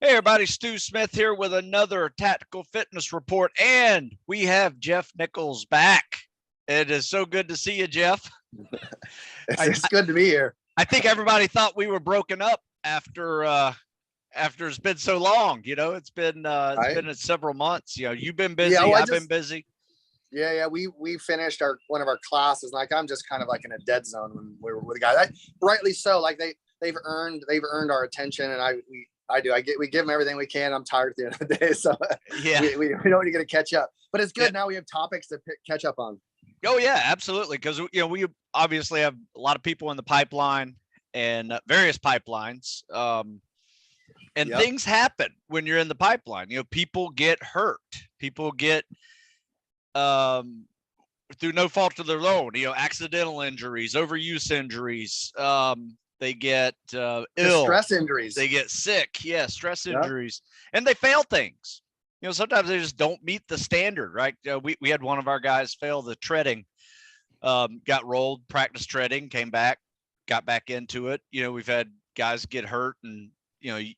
Hey everybody, Stu Smith here with another Tactical Fitness Report, and we have Jeff Nichols back. It is so good to see you, Jeff. It's good to be here. I think everybody thought we were broken up after it's been so long. You know, it's been several months. You know, you've been busy. Yeah, I've been busy. Yeah. We finished one of our classes. Like I'm just kind of like in a dead zone when we were with the guys. Rightly so. Like they've earned our attention, and we give them everything we can. I'm tired at the end of the day, so yeah, we don't need to get catch up. But it's good now we have topics to catch up on. Oh yeah, absolutely. Because we obviously have a lot of people in the pipeline and various pipelines, and things happen when you're in the pipeline. You know, people get hurt. People get through no fault of their own. You know, accidental injuries, overuse injuries. They get ill, stress injuries. They get sick. Yeah, stress injuries, and they fail things. You know, sometimes they just don't meet the standard, right? We had one of our guys fail the treading, got rolled, practiced treading, came back, got back into it. You know, we've had guys get hurt, and in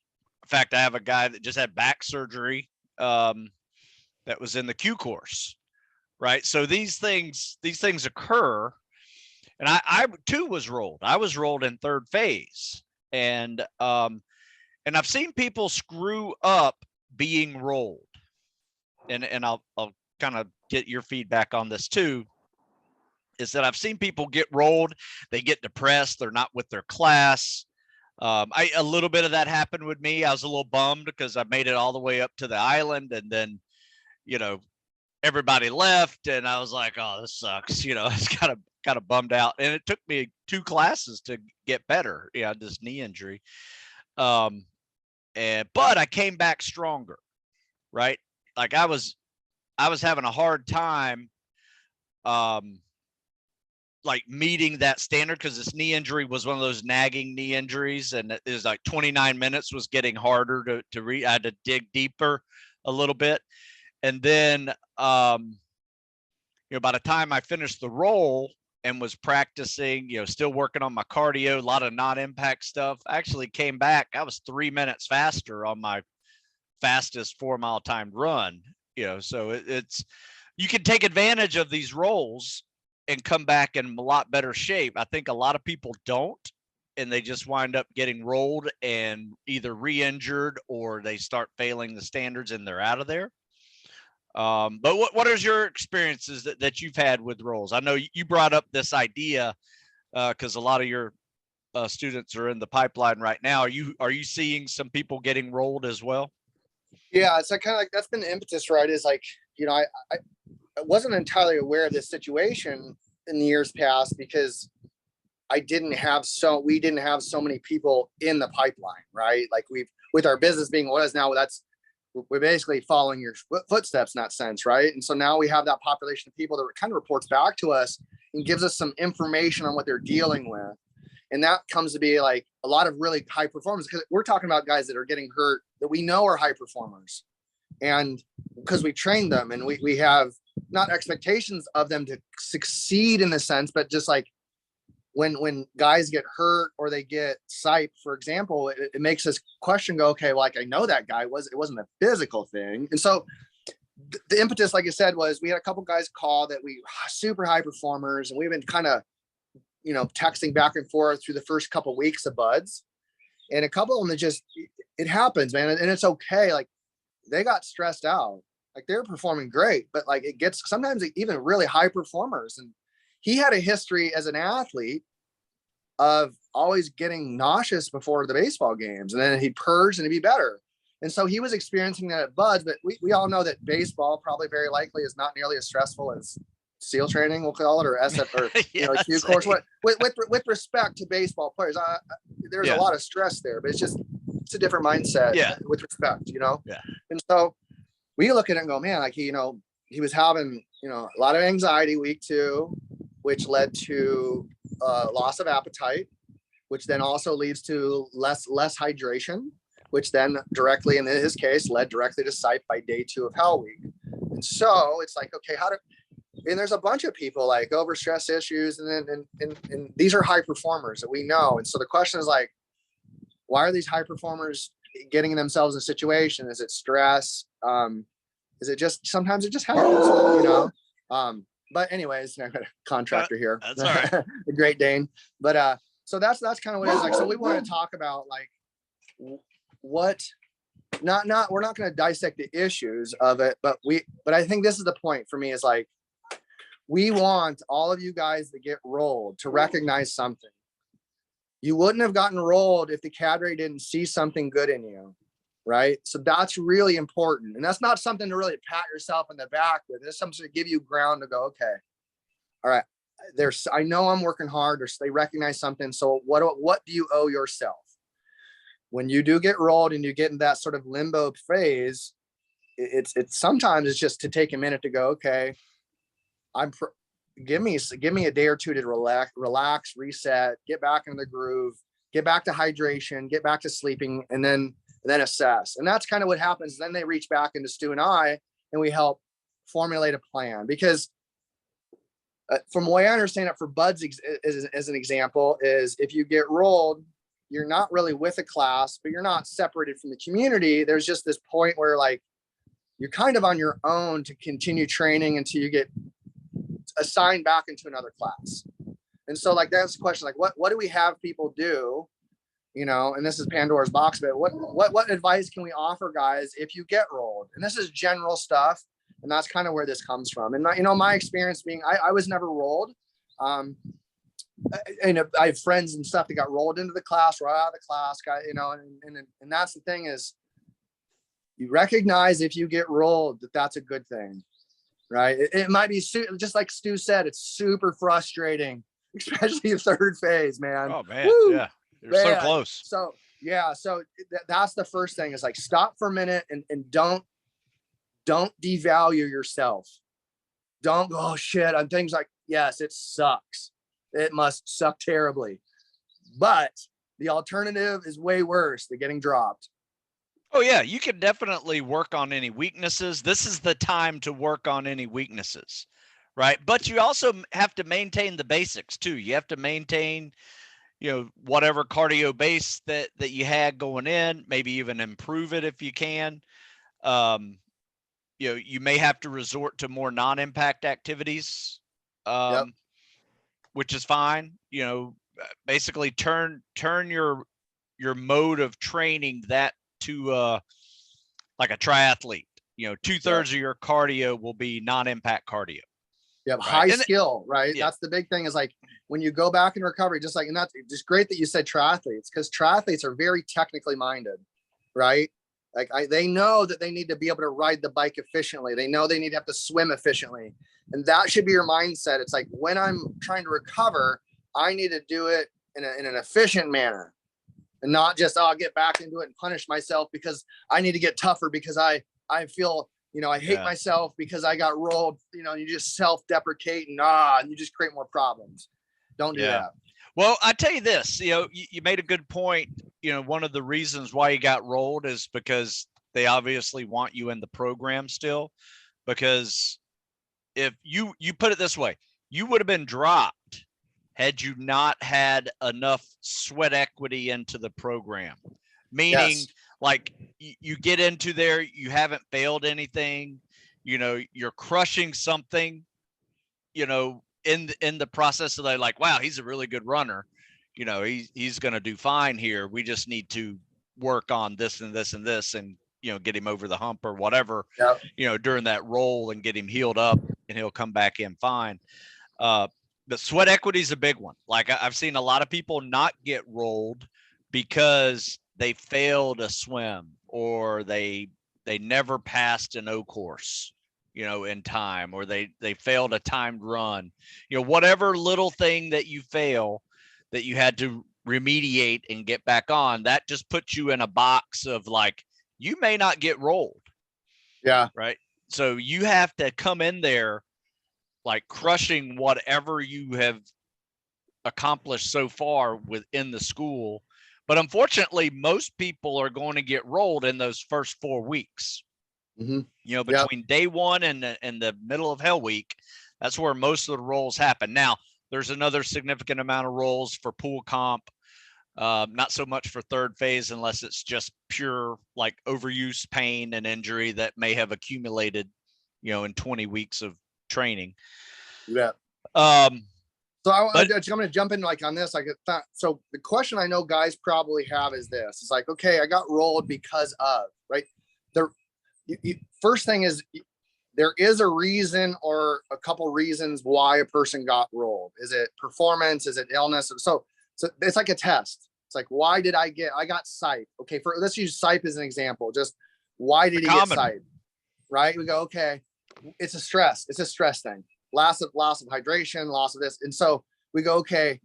fact, I have a guy that just had back surgery that was in the Q course, right? So these things occur. And I too was rolled. I was rolled in third phase, and I've seen people screw up being rolled, and I'll kind of get your feedback on this too. Is that I've seen people get rolled, they get depressed, they're not with their class. A little bit of that happened with me. I was a little bummed because I made it all the way up to the island, and then everybody left, and I was like, oh, this sucks. It's kind of bummed out, and it took me 2 classes to get better. This knee injury. But I came back stronger, right? Like I was having a hard time, like meeting that standard, because this knee injury was one of those nagging knee injuries, and it was like 29 minutes was getting harder to read. I had to dig deeper a little bit, and then by the time I finished the roll and was practicing, still working on my cardio, a lot of non-impact stuff, I actually came back. I was 3 minutes faster on my fastest 4-mile timed run. So it's you can take advantage of these rolls and come back in a lot better shape. I think a lot of people don't, and they just wind up getting rolled and either re-injured, or they start failing the standards and they're out of there. But what is your experiences that you've had with rolls? I know you brought up this idea because a lot of your students are in the pipeline right now. Are you seeing some people getting rolled as well? Yeah, it's like kind of like that's been the impetus, right? Is like, I wasn't entirely aware of this situation in the years past because we didn't have so many people in the pipeline, right? Like with our business being what is now, we're basically following your footsteps in that sense, right? And so now we have that population of people that kind of reports back to us and gives us some information on what they're dealing with. And that comes to be like a lot of really high performers, because we're talking about guys that are getting hurt that we know are high performers. And because we train them, and we have not expectations of them to succeed in the sense, but just like when guys get hurt or they get psyched, for example, it makes us question, go, okay, well, like I know that guy it wasn't a physical thing. And so the impetus, like I said, was we had a couple guys call that we super high performers, and we've been kind of, texting back and forth through the first couple of weeks of buds, and a couple of them it happens, man. And it's okay. Like they got stressed out, like they're performing great, but like it gets sometimes even really high performers. And he had a history as an athlete of always getting nauseous before the baseball games, and then he'd purge and it'd be better. And so he was experiencing that at buds, but we all know that baseball probably very likely is not nearly as stressful as SEAL training, we'll call it, or SF, or Q course. With respect to baseball players, there's a lot of stress there, but it's a different mindset with respect, Yeah. And so we look at it and go, man, like he was having a lot of anxiety week 2, which led to loss of appetite, which then also leads to less hydration, which then directly, in his case, led directly to psych by day 2 of Hell Week. And so it's like, okay, and there's a bunch of people like overstress issues, and these are high performers that we know. And so the question is like, why are these high performers getting themselves in a situation? Is it stress? Is it just, sometimes it just happens, you know? But anyways, I got a contractor here. That's all right. The Great Dane. But so that's kind of what it is like. So we want to talk about like what, not we're not going to dissect the issues of it, but I think this is the point for me, is like, we want all of you guys that get rolled to recognize something. You wouldn't have gotten rolled if the cadre didn't see something good in you, right? So that's really important. And that's not something to really pat yourself in the back with. It's something to give you ground to go, okay, all right, I know I'm working hard, or they recognize something. So what do you owe yourself? When you do get rolled and you get in that sort of limbo phase, it's sometimes it's just to take a minute to go, okay, give me a day or two to relax, reset, get back in the groove, get back to hydration, get back to sleeping, and then assess. And that's kind of what happens. Then they reach back into Stu and I, and we help formulate a plan. Because from the way I understand it, for buds as an example, is if you get rolled, you're not really with a class, but you're not separated from the community. There's just this point where like you're kind of on your own to continue training until you get assigned back into another class. And so like that's the question, like what do we have people do, you know? And this is Pandora's box, but what advice can we offer guys if you get rolled? And this is general stuff, and that's kind of where this comes from. And you know, my experience being I was never rolled, and I have friends and stuff that got rolled into the class, right out of the class, you know, and that's the thing, is you recognize if you get rolled that's a good thing. Right. It might be just like Stu said, it's super frustrating, especially the third phase, man. Oh man. Woo! Yeah. You're so close. So yeah. So that's the first thing, is like, stop for a minute and don't devalue yourself. Don't go, oh shit, on things like, yes, it sucks. It must suck terribly, but the alternative is way worse than getting dropped. Oh yeah, you can definitely work on any weaknesses. This is the time to work on any weaknesses, right? But you also have to maintain the basics too. You have to maintain, you know, whatever cardio base that you had going in, maybe even improve it if you can. You know, you may have to resort to more non-impact activities, which is fine. You know, basically turn your mode of training that to like a triathlete. You know, 2/3 of your cardio will be non-impact cardio. Yeah, right? High skill, right? Yeah. That's the big thing, is like when you go back in recovery, just like, and that's just great that you said triathletes, because triathletes are very technically minded, right? Like they know that they need to be able to ride the bike efficiently. They know they need to have to swim efficiently. And that should be your mindset. It's like, when I'm trying to recover, I need to do it in an efficient manner, and not just, I'll get back into it and punish myself because I need to get tougher because I feel, you know, I hate myself because I got rolled. You know, you just self-deprecate and you just create more problems. Don't do that. Well, I tell you this, you know, you made a good point. You know, one of the reasons why you got rolled is because they obviously want you in the program still. Because if you put it this way, you would have been dropped had you not had enough sweat equity into the program. Meaning, like, you get into there, you haven't failed anything, you know, you're crushing something, you know, in the process of like, wow, he's a really good runner. You know, he's going to do fine here. We just need to work on this and this and this, and, you know, get him over the hump or whatever, you know, during that roll, and get him healed up, and he'll come back in fine. The sweat equity is a big one. Like, I've seen a lot of people not get rolled because they failed a swim, or they never passed an O course, you know, in time, or they failed a timed run, you know, whatever little thing that you fail that you had to remediate and get back on, that just puts you in a box of like, you may not get rolled. Yeah. Right. So you have to come in there like crushing whatever you have accomplished so far within the school. But unfortunately, most people are going to get rolled in those first 4 weeks. You know, between day one and the middle of Hell Week, that's where most of the rolls happen. Now, there's another significant amount of rolls for pool comp, Not so much for third phase unless it's just pure like overuse pain and injury that may have accumulated, in 20 weeks of training. Yeah. Um, So I'm going to jump in like on this. So the question I know guys probably have is this: it's like, okay, I got rolled because of, right? First thing is, there is a reason or a couple reasons why a person got rolled. Is it performance? Is it illness? So it's like a test. It's like, why did I got SIPE? Okay, let's use SIPE as an example. Just why did he get SIPE? Right? We go, okay, it's a stress thing. Loss of hydration, loss of this. And so we go, okay,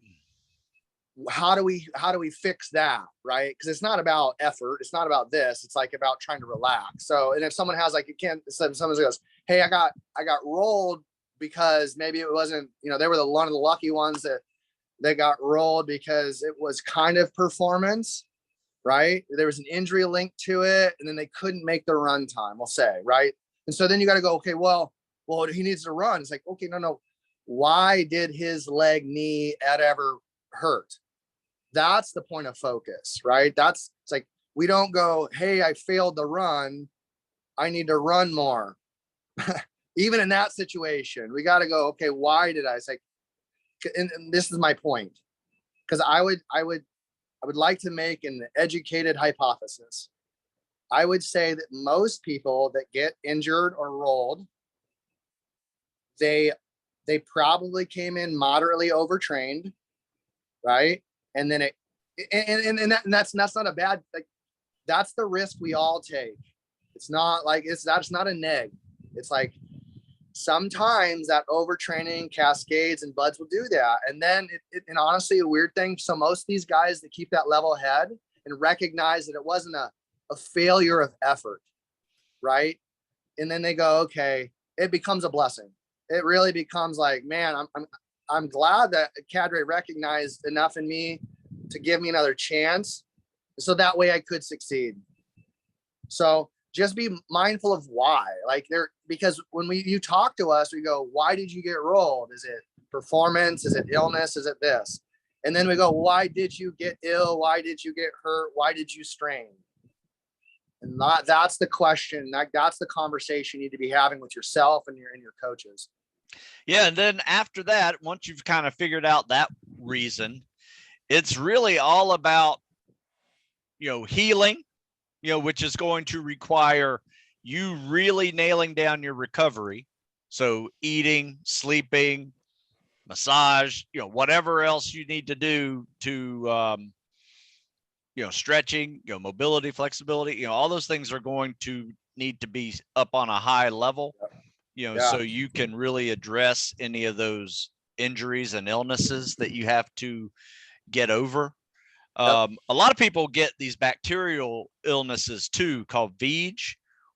how do we fix that? Right? Because it's not about effort. It's not about this. It's like about trying to relax. So, and if someone has like, someone goes, hey, I got rolled because maybe it wasn't, they were one of the lucky ones that they got rolled because it was kind of performance, right? There was an injury linked to it, and then they couldn't make the run time, we'll say, right? And so then you got to go, okay, well, he needs to run. It's like, okay, no. Why did his leg, knee, ever hurt? That's the point of focus, right? It's like, we don't go, hey, I failed the run, I need to run more. Even in that situation, we got to go, okay, why did I? It's like, and this is my point, because I would like to make an educated hypothesis. I would say that most people that get injured or rolled, they probably came in moderately overtrained, right? And then that's not a bad, like, that's the risk we all take. It's not like that's not a neg. It's like, sometimes that overtraining cascades, and buds will do that. And then and honestly, a weird thing. So most of these guys that keep that level head and recognize that it wasn't a failure of effort, right? And then they go, okay, it becomes a blessing. It really becomes like, man, I'm glad that Cadre recognized enough in me to give me another chance, so that way I could succeed. So just be mindful of why, because when you talk to us, we go, why did you get rolled? Is it performance? Is it illness? Is it this? And then we go, why did you get ill? Why did you get hurt? Why did you strain? And that's the question. That's the conversation you need to be having with yourself and your coaches. Yeah. And then after that, once you've kind of figured out that reason, it's really all about, healing, which is going to require you really nailing down your recovery. So eating, sleeping, massage, whatever else you need to do to, stretching, mobility, flexibility, all those things are going to need to be up on a high level, so you can really address any of those injuries and illnesses that you have to get over. A lot of people get these bacterial illnesses too, called VEG,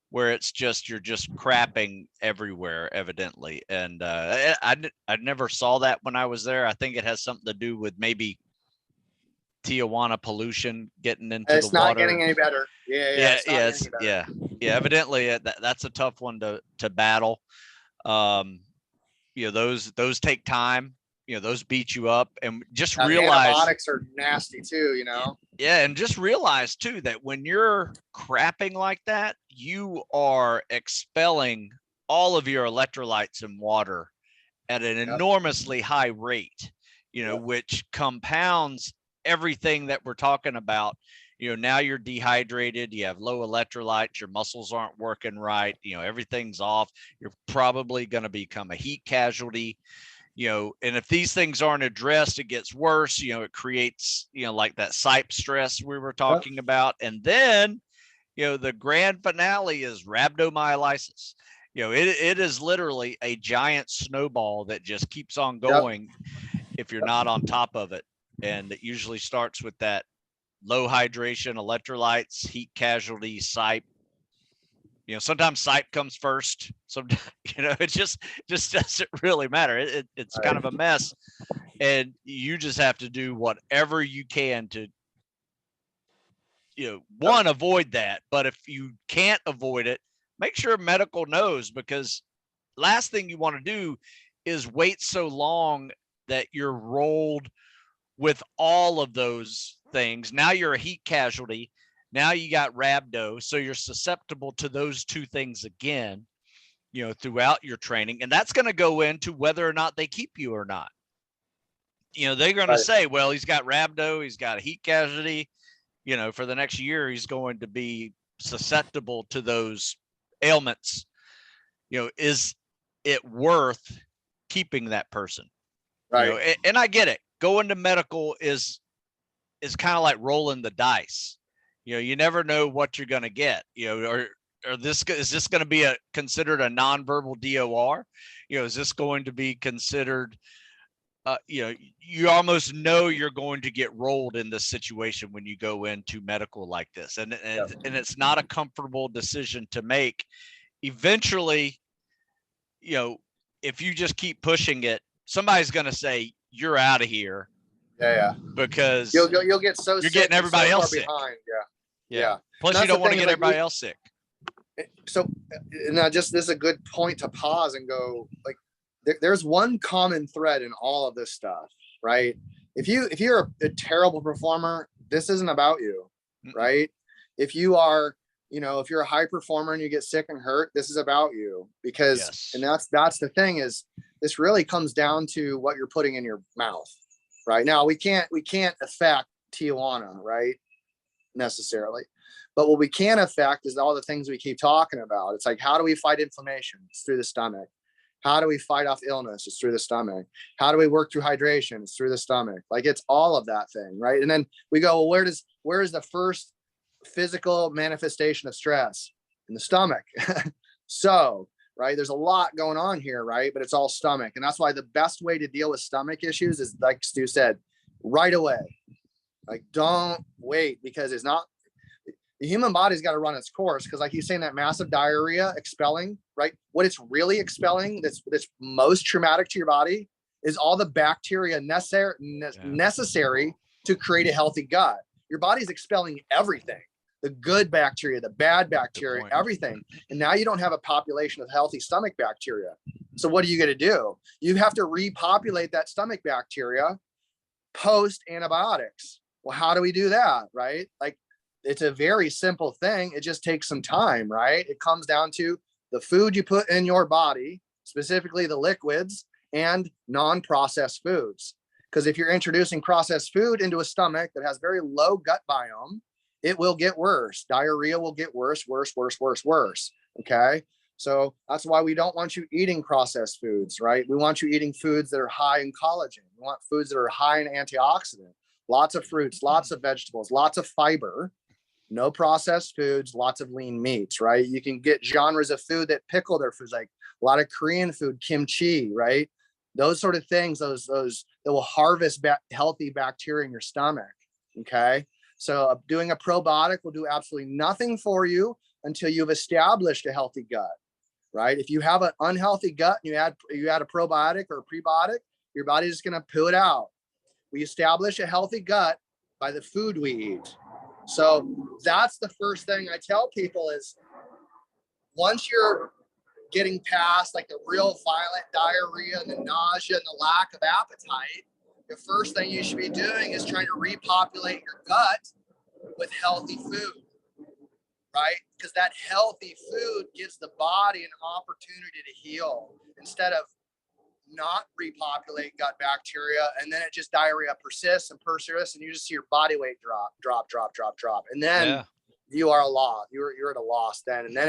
where it's just, you're just crapping everywhere, evidently. And I never saw that when I was there. I think it has something to do with maybe Tijuana pollution getting into the water. It's not getting any better. Yeah. Evidently, that's a tough one to battle. Those take time. Those beat you up, and just realize antibiotics are nasty too. Yeah, and just realize too that when you're crapping like that, you are expelling all of your electrolytes in water at an enormously high rate. Which compounds everything that we're talking about. Now you're dehydrated, you have low electrolytes, your muscles aren't working right, everything's off. You're probably going to become a heat casualty, and if these things aren't addressed, it gets worse. It creates, like that SIPE stress we were talking about. And then, the grand finale is rhabdomyolysis. It is literally a giant snowball that just keeps on going if you're not on top of it. And it usually starts with that low hydration, electrolytes, heat casualty, SIPE. Sometimes SIPE comes first. Sometimes, it just doesn't really matter. It's kind of a mess. And you just have to do whatever you can to, one, avoid that. But if you can't avoid it, make sure medical knows, because last thing you want to do is wait so long that you're rolled with all of those things. Now you're a heat casualty. Now you got rhabdo. So you're susceptible to those two things again, throughout your training. And that's going to go into whether or not they keep you or not. They're going to say, well, he's got rhabdo, he's got a heat casualty, for the next year, he's going to be susceptible to those ailments. Is it worth keeping that person? Right. And I get it. Going to medical is kind of like rolling the dice. You never know what you're going to get, or is this going to be considered a nonverbal DOR? Is this going to be considered, you almost know you're going to get rolled in this situation when you go into medical like this. And it's not a comfortable decision to make. Eventually, if you just keep pushing it, somebody's going to say, you're out of here. Yeah. Because you'll get so you're sick getting everybody else sick. Behind. Yeah. Plus, you don't want to get everybody else sick. So now this is a good point to pause and go, like, there's one common thread in all of this stuff, right? If you're a terrible performer, this isn't about you, right? If you are, if you're a high performer and you get sick and hurt, this is about you, because, and that's the thing, is this really comes down to what you're putting in your mouth. Right now, we can't affect Tijuana, right? Necessarily. But what we can affect is all the things we keep talking about. It's like, how do we fight inflammation? It's through the stomach. How do we fight off illness? It's through the stomach. How do we work through hydration? It's through the stomach. Like, it's all of that thing, right? And then we go, well, where is the first physical manifestation of stress? In the stomach. So, right, there's a lot going on here, right? But it's all stomach. And that's why the best way to deal with stomach issues is, like Stu said, right away. Like, don't wait, because the human body's got to run its course. Because like he's saying, that massive diarrhea expelling, right? What it's really expelling that's most traumatic to your body is all the bacteria necessary to create a healthy gut. Your body's expelling everything. The good bacteria, the bad bacteria, everything. And now you don't have a population of healthy stomach bacteria. So what are you going to do? You have to repopulate that stomach bacteria post antibiotics. Well, how do we do that? Right? Like, it's a very simple thing. It just takes some time, right? It comes down to the food you put in your body, specifically the liquids, and non-processed foods. Because if you're introducing processed food into a stomach that has very low gut biome, it will get worse. Diarrhea will get worse. Okay. So that's why we don't want you eating processed foods, right? We want you eating foods that are high in collagen. We want foods that are high in antioxidant, lots of fruits, lots of vegetables, lots of fiber, no processed foods, lots of lean meats, right? You can get genres of food that pickle their foods, like a lot of Korean food, kimchi, right? Those sort of things, those that will harvest healthy bacteria in your stomach. Okay. So doing a probiotic will do absolutely nothing for you until you've established a healthy gut, right? If you have an unhealthy gut and you add a probiotic or a prebiotic, your body's just going to poo it out. We establish a healthy gut by the food we eat. So that's the first thing I tell people is, once you're getting past like the real violent diarrhea and the nausea and the lack of appetite, the first thing you should be doing is trying to repopulate your gut with healthy food, right? Because that healthy food gives the body an opportunity to heal, instead of not repopulate gut bacteria, and then it just diarrhea persists, and you just see your body weight drop, and then you are you're at a loss then. And then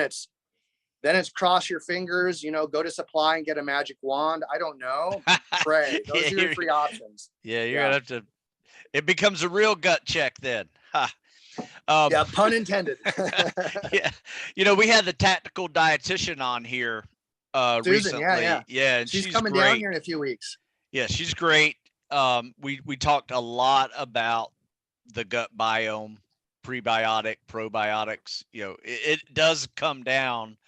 it's cross your fingers, go to supply and get a magic wand. I don't know. Pray. Those are your three options. Yeah, you're gonna have to. It becomes a real gut check then. Yeah, pun intended. Yeah, we had the tactical dietitian on here Susan, recently. Yeah, and she's coming down here in a few weeks. Yeah, she's great. We talked a lot about the gut biome, prebiotic, probiotics. It does come down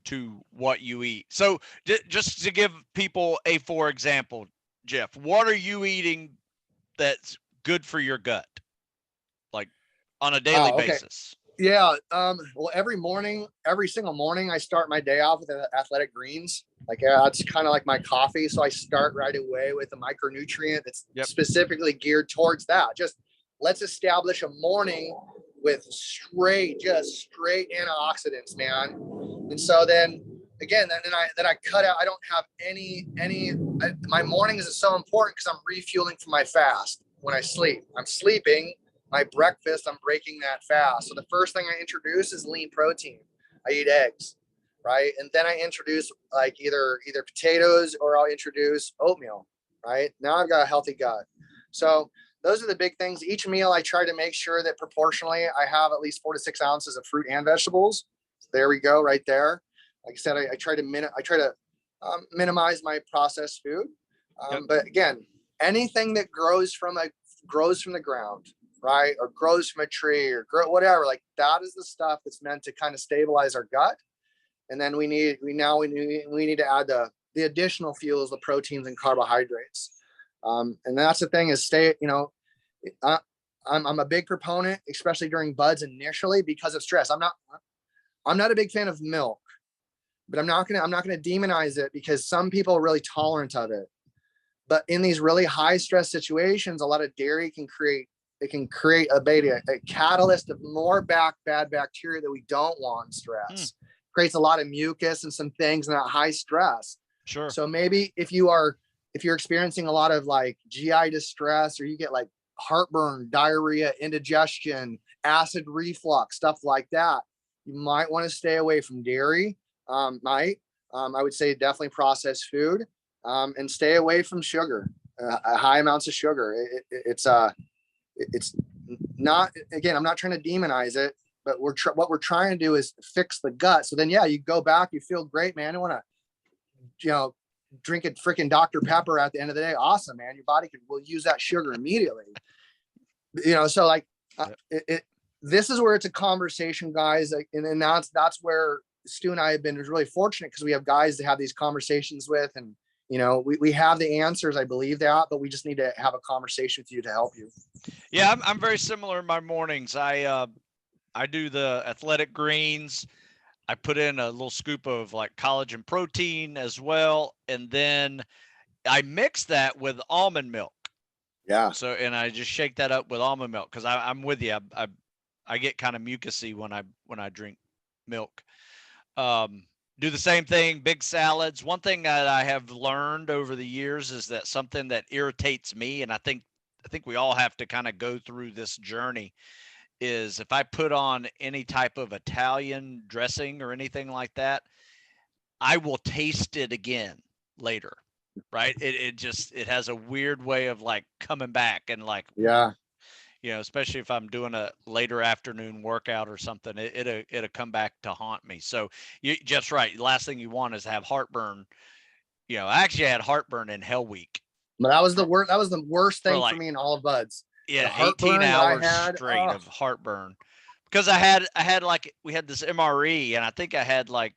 to what you eat. So just to give people for example, Jeff, what are you eating that's good for your gut, like on a daily basis? Yeah. Well, every single morning, I start my day off with athletic greens. Like, it's kind of like my coffee. So I start right away with a micronutrient that's specifically geared towards that. Just let's establish a morning with just straight antioxidants, man. And so then again, then I cut out. I don't have my mornings is so important because I'm refueling from my fast when I sleep. I'm sleeping. My breakfast, I'm breaking that fast. So the first thing I introduce is lean protein. I eat eggs, right? And then I introduce like either potatoes or I'll introduce oatmeal, right? Now I've got a healthy gut. So those are the big things. Each meal, I try to make sure that proportionally I have at least 4 to 6 ounces of fruit and vegetables. So there we go, right there. Like I said, I try to minimize my processed food. But again, anything that grows from the ground, right, or grows from a tree or whatever, like that is the stuff that's meant to kind of stabilize our gut. And then we need to add the additional fuels, the proteins and carbohydrates. And that's the thing is I'm a big proponent, especially during buds initially because of stress. I'm not a big fan of milk, but I'm not gonna demonize it because some people are really tolerant of it. But in these really high stress situations, a lot of dairy can create a catalyst of more bad bacteria that we don't want in stress. Creates a lot of mucus and some things in that high stress. Sure. So maybe if you're experiencing a lot of like GI distress or you get like heartburn, diarrhea, indigestion, acid reflux, stuff like that, you might want to stay away from dairy. I would say definitely processed food, and stay away from sugar, high amounts of sugar. It's not, again, I'm not trying to demonize it, but what we're trying to do is fix the gut. So then, yeah, you go back, you feel great, man. You want to, drink a freaking Dr. Pepper at the end of the day. Awesome, man. Your body will use that sugar immediately. So like this is where it's a conversation, guys. And that's where Stu and I have been really fortunate because we have guys to have these conversations with, and we have the answers. I believe that, but we just need to have a conversation with you to help you. Yeah, I'm very similar in my mornings. I do the athletic greens. I put in a little scoop of like collagen protein as well. And then I mix that with almond milk. Yeah. So, and I just shake that up with almond milk. Cause I'm with you. I get kind of mucusy when I drink milk. Do the same thing, big salads. One thing that I have learned over the years is that something that irritates me, and I think we all have to kind of go through this journey, is if I put on any type of Italian dressing or anything like that, I will taste it again later, right? It has a weird way of like coming back and like, yeah, especially if I'm doing a later afternoon workout or something, it'll come back to haunt me. So you just right. Last thing you want is to have heartburn. I actually had heartburn in Hell Week. But that was the worst. That was the worst thing for me in all of buds. Yeah, 18 hours straight of heartburn because I had like we had this MRE and I think I had like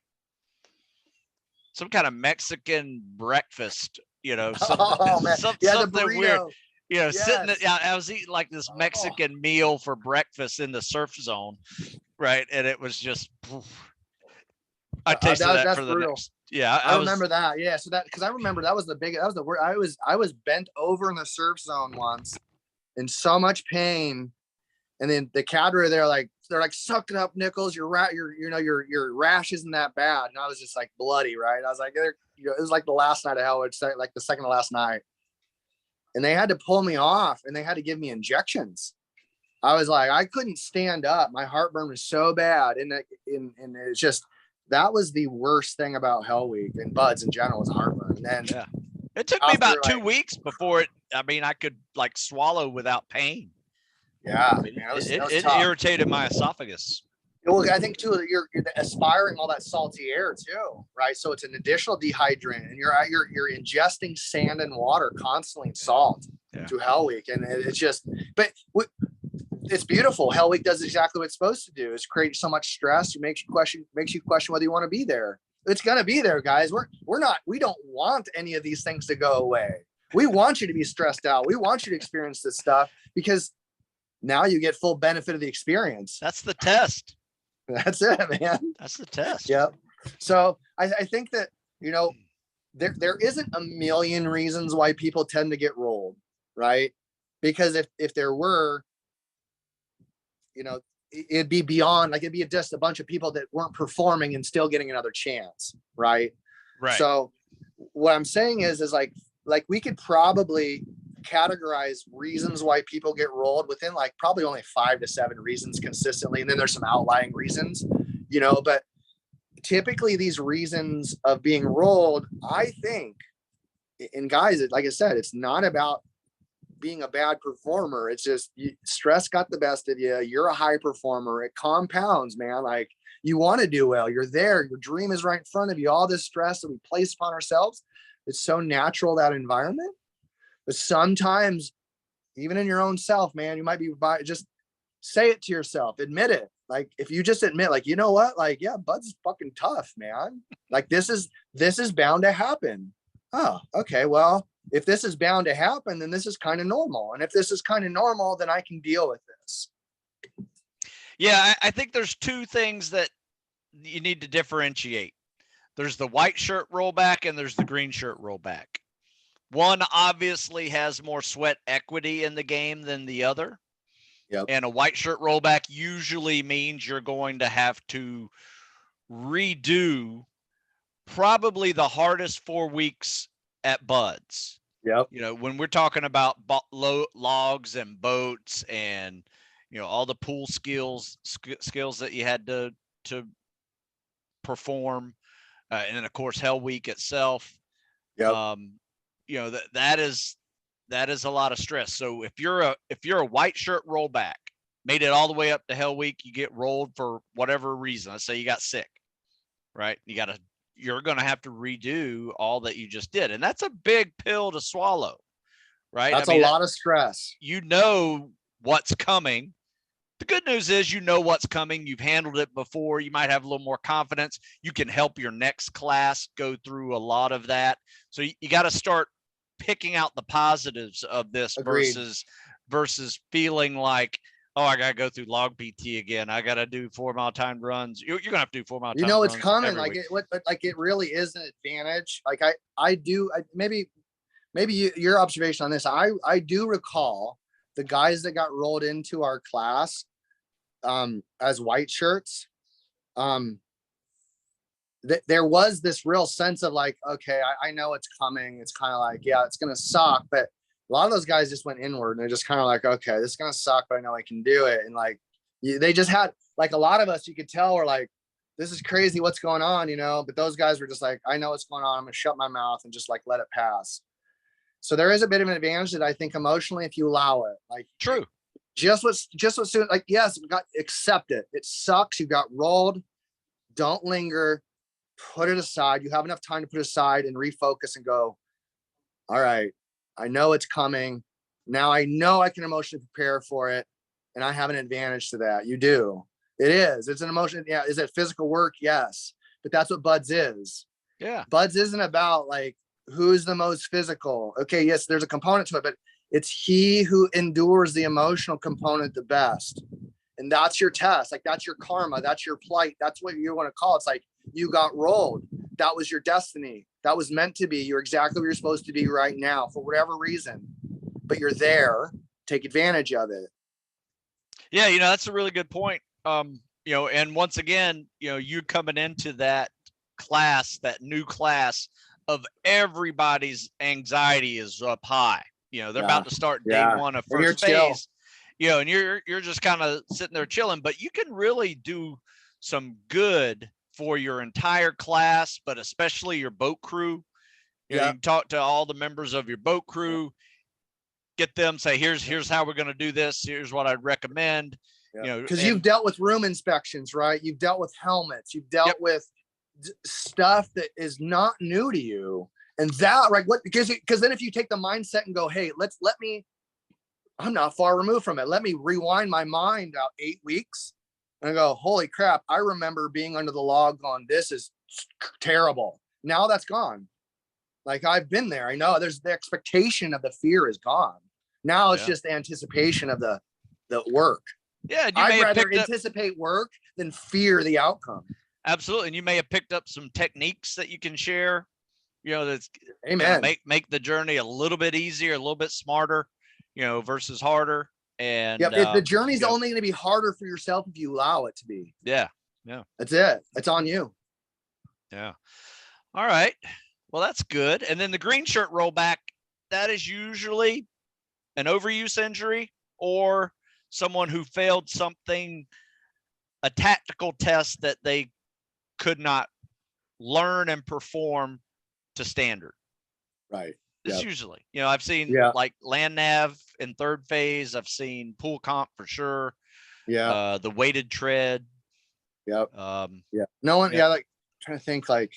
some kind of Mexican breakfast. Something weird. Yes. I was eating like this Mexican meal for breakfast in the surf zone, right? And it was just, I tasted that for the brutal. Next. Yeah, I remember that. Yeah, so because I remember that was the word. I was bent over in the surf zone once, in so much pain, and then the cadre they're like suck it up, Nichols. Your rash isn't that bad, and I was just like bloody, right? I was like, it was like the last night of hell. It's like the second to last night. And they had to pull me off and they had to give me injections. I was like, I couldn't stand up. My heartburn was so bad. And it's just, that was the worst thing about Hell Week and buds in general was heartburn. And then it took me about 2 weeks before I could like swallow without pain. Yeah. It irritated my esophagus. Well, I think too, you're aspiring all that salty air too, right? So it's an additional dehydrant, and you're ingesting sand and water constantly, and salt through Hell Week, and it's just. But it's beautiful. Hell Week does exactly what it's supposed to do: is create so much stress, it makes you question whether you want to be there. It's gonna be there, guys. We don't want any of these things to go away. We want you to be stressed out. We want you to experience this stuff because now you get full benefit of the experience. That's the test. That's it, man. That's the test. Yep. So I think that, there isn't a million reasons why people tend to get rolled, right? Because if there were, it'd be beyond, like, it'd be just a bunch of people that weren't performing and still getting another chance. Right. So what I'm saying is like we could probably categorize reasons why people get rolled within like probably only 5 to 7 reasons consistently. And then there's some outlying reasons, but typically these reasons of being rolled, I think, and guys, like I said, it's not about being a bad performer. It's just stress got the best of you. You're a high performer. It compounds, man. Like, you want to do well. You're there. Your dream is right in front of you. All this stress that we place upon ourselves, it's so natural, that environment. But sometimes, even in your own self, man, you might be just say it to yourself. Admit it. Like, if you just admit, like, you know what? Like, yeah, Bud's fucking tough, man. Like, this is bound to happen. Oh, okay. Well, if this is bound to happen, then this is kind of normal. And if this is kind of normal, then I can deal with this. Yeah, I think there's 2 things that you need to differentiate. There's the white shirt rollback and there's the green shirt rollback. One obviously has more sweat equity in the game than the other. Yep. And a white shirt rollback usually means you're going to have to redo probably the hardest 4 weeks at Bud's. Yep. When we're talking about logs and boats and, all the pool skills that you had to perform, and then of course Hell Week itself. Yep. That is a lot of stress. So if you're a white shirt rollback, made it all the way up to Hell Week, you get rolled for whatever reason. Let's say you got sick, right? You're going to have to redo all that you just did. And that's a big pill to swallow, right? That's a lot of stress. What's coming. The good news is, what's coming. You've handled it before. You might have a little more confidence. You can help your next class go through a lot of that. So you got to start picking out the positives of this. Agreed. versus feeling like, oh, I got to go through log PT again. I got to do 4-mile timed runs. You're going to have to do 4-mile timed runs. It's coming. Like it really is an advantage. Like maybe your observation on this. I do recall the guys that got rolled into our class as white shirts. There was this real sense of like, okay, I know it's coming. It's kind of like, yeah, it's going to suck. But a lot of those guys just went inward and they're just kind of like, okay, this is going to suck, but I know I can do it. And like, they just had, like, a lot of us, you could tell were like, this is crazy. What's going on? But those guys were just like, I know what's going on. I'm going to shut my mouth and just like, let it pass. So there is a bit of an advantage that I think emotionally, if you allow it, like, true. Just what soon, like, yes, accept it. It sucks. You got rolled. Don't linger. Put it aside. You have enough time to put it aside and refocus and go, all right, I know it's coming. Now I know I can emotionally prepare for it. And I have an advantage to that. You do. It is. It's an emotion. Yeah. Is it physical work? Yes. But that's what Bud's is. Yeah. Bud's isn't about like who's the most physical. Okay. Yes, there's a component to it, but it's he who endures the emotional component the best. And that's your test. Like, that's your karma. That's your plight. That's what you want to call it. It's like, you got rolled. That was your destiny. That was meant to be. You're exactly where you're supposed to be right now for whatever reason, but you're there. Take advantage of it. Yeah. That's a really good point. And once again, you coming into that class, that new class of everybody's anxiety is up high. They're about to start day one of first phase. And you're just kind of sitting there chilling, but you can really do some good for your entire class, but especially your boat crew. You can talk to all the members of your boat crew, get them, say, here's how we're going to do this. Here's what I'd recommend. Because you've dealt with room inspections, right? You've dealt with helmets. You've dealt with stuff that is not new to you. And that, right? Because then if you take the mindset and go, hey, I'm not far removed from it. Let me rewind my mind out 8 weeks and I go, holy crap. I remember being under the log going, this is terrible. Now that's gone. Like, I've been there. I know there's the expectation of the fear is gone. Now it's just anticipation of the work. Yeah. I'd rather anticipate work than fear the outcome. Absolutely. And you may have picked up some techniques that you can share, that's Amen. Make the journey a little bit easier, a little bit smarter, versus harder. And if the journey's only going to be harder for yourself if you allow it to be. Yeah. That's it. It's on you. Yeah. All right. Well, that's good. And then the green shirt rollback, that is usually an overuse injury or someone who failed something, a tactical test that they could not learn and perform to standard. Right. It's usually, I've seen like land nav in third phase. I've seen pool comp for sure. Yeah. The weighted tread. Yep. No one. Yeah. Like trying to think like,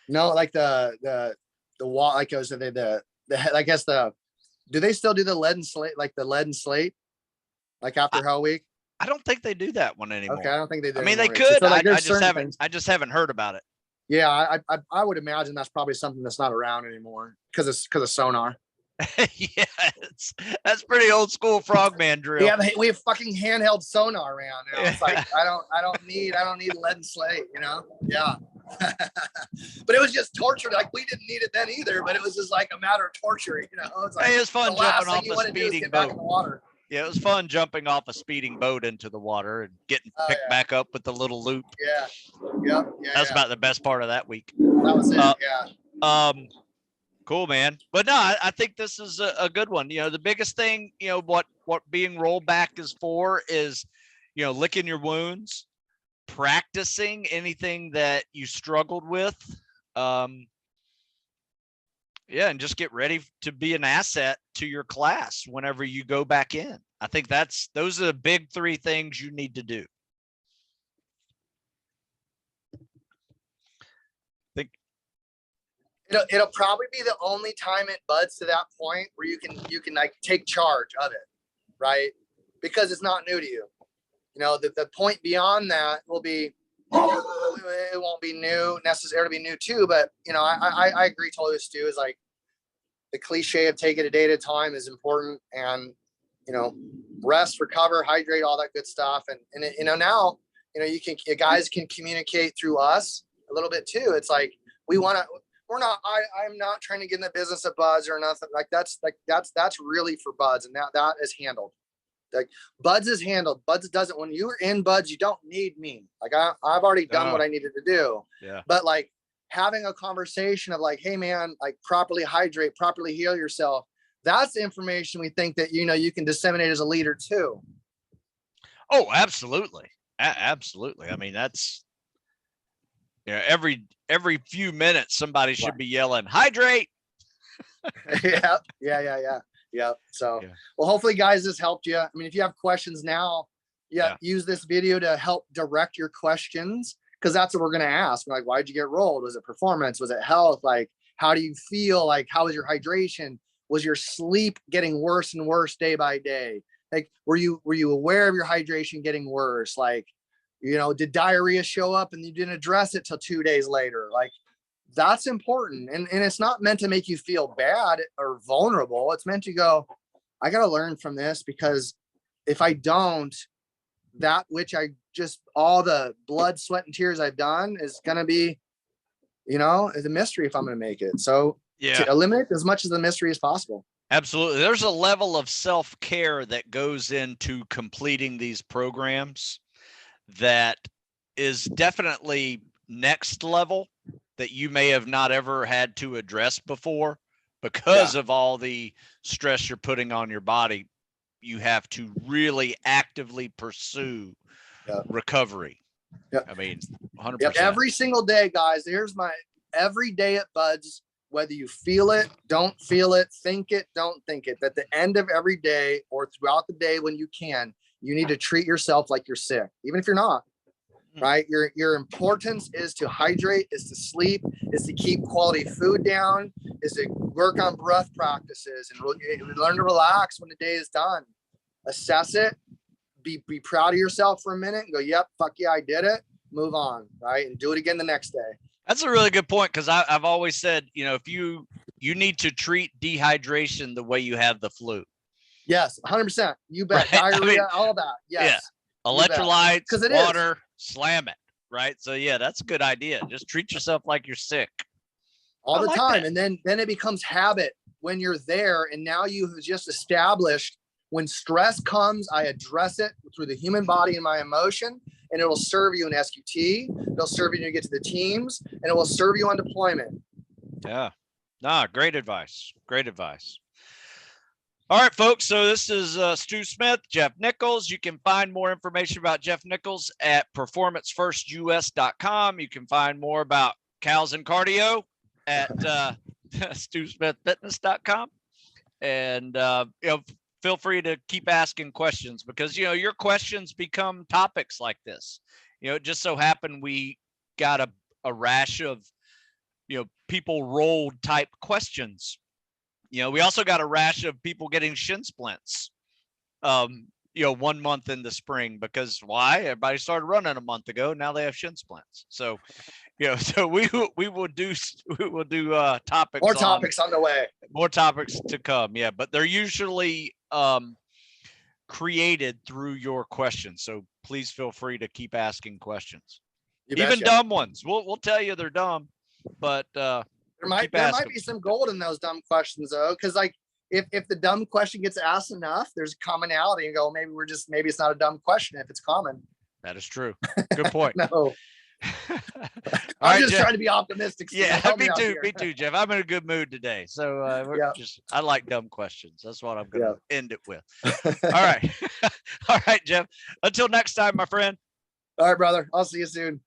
no, like the wall, like I was I guess do they still do the lead and slate, like the lead and slate, like after Hell Week? I don't think they do that one anymore. Okay. I don't think they do. I mean, they could. So, like, I just haven't heard about it. Yeah. I would imagine that's probably something that's not around anymore because of sonar. Yeah, that's pretty old school frogman drill. Yeah, we have fucking handheld sonar around now. It's like I don't need lead and slate, Yeah. But it was just torture. Like we didn't need it then either, but it was just like a matter of torture, It's like it was fun jumping off a speeding boat. In the water. Yeah, it was fun jumping off a speeding boat into the water and getting picked back up with the little loop. Yeah. Yep. Yeah. That's about the best part of that week. That was it. Cool, man. But no, I think this is a good one. The biggest thing, what being rolled back is for is, licking your wounds, practicing anything that you struggled with. And just get ready to be an asset to your class whenever you go back in. I think those are the big 3 things you need to do. It'll probably be the only time it buds to that point where you can like take charge of it, right? Because it's not new to you. The point beyond that will be, it won't be new necessarily be new too, but I agree totally with Stu. Is like the cliche of take it a day at a time is important, and rest, recover, hydrate, all that good stuff, and now guys can communicate through us a little bit too. It's like I'm not trying to get in the business of buds or nothing that's really for buds, and that is handled. Like buds is handled. Buds doesn't, when you're in buds, you don't need me. Like I've already done what I needed to do. Yeah. But like having a conversation of like, hey man, like properly hydrate, properly heal yourself. That's the information we think that, you can disseminate as a leader too. Oh, absolutely. Absolutely. I mean, that's, every few minutes, somebody should be yelling, hydrate. Yeah. So, well, hopefully guys, this helped you. I mean, if you have questions now, use this video to help direct your questions. Cause that's what we're going to ask. We're like, why'd you get rolled? Was it performance? Was it health? Like, how do you feel? Like, how was your hydration? Was your sleep getting worse and worse day by day? Like, were you aware of your hydration getting worse? Like, did diarrhea show up and you didn't address it till 2 days later? Like, that's important. And it's not meant to make you feel bad or vulnerable. It's meant to go, I got to learn from this, because if I don't, that which all the blood, sweat, and tears I've done is going to be, is a mystery if I'm going to make it. So to eliminate as much of the mystery as possible. Absolutely. There's a level of self-care that goes into completing these programs that is definitely next level, that you may have not ever had to address before because of all the stress you're putting on your body. You have to really actively pursue recovery. I mean, 100%. Every single day, guys. Every day at Buds, whether you feel it, don't feel it, think it, don't think it. At the end of every day or throughout the day when you can, you need to treat yourself like you're sick, even if you're not. Right? Your importance is to hydrate, is to sleep, is to keep quality food down, is to work on breath practices and learn to relax when the day is done. Assess it, be proud of yourself for a minute and go, yep, fuck yeah, I did it. Move on, right? And do it again the next day. That's a really good point, because I've always said, if you need to treat dehydration the way you have the flu. Yes, 100%. You bet. Right? Diarrhea, all that. Yes. Yeah. Electrolytes, water. Slam it, right? So that's a good idea. Just treat yourself like you're sick all the time. That. And then it becomes habit when you're there, and now you have just established When stress comes, I address it through the human body and my emotion, and it will serve you in SQT. It'll serve you when you get to the teams, and it will serve you on deployment. Yeah. Nah, great advice. Great advice. All right, folks. So this is Stu Smith, Jeff Nichols. You can find more information about Jeff Nichols at performancefirstus.com. You can find more about cows and cardio at StuSmithFitness.com. And, feel free to keep asking questions, because, your questions become topics like this. It just so happened we got a rash of, people rolled type questions. We also got a rash of people getting shin splints, 1 month in the spring, because why? Everybody started running a month ago. Now they have shin splints. So, so we will do topics. More topics on the way. More topics to come. Yeah. But they're usually created through your questions. So please feel free to keep asking questions. Even dumb ones. We'll tell you they're dumb, but there might be some gold in those dumb questions though, because like if the dumb question gets asked enough, there's commonality, and go, maybe it's not a dumb question if it's common. That is true. Good point. No. I'm just trying to be optimistic. Yeah, me too, Jeff. I'm in a good mood today. So I like dumb questions. That's what I'm going to end it with. All right. All right, Jeff. Until next time, my friend. All right, brother. I'll see you soon.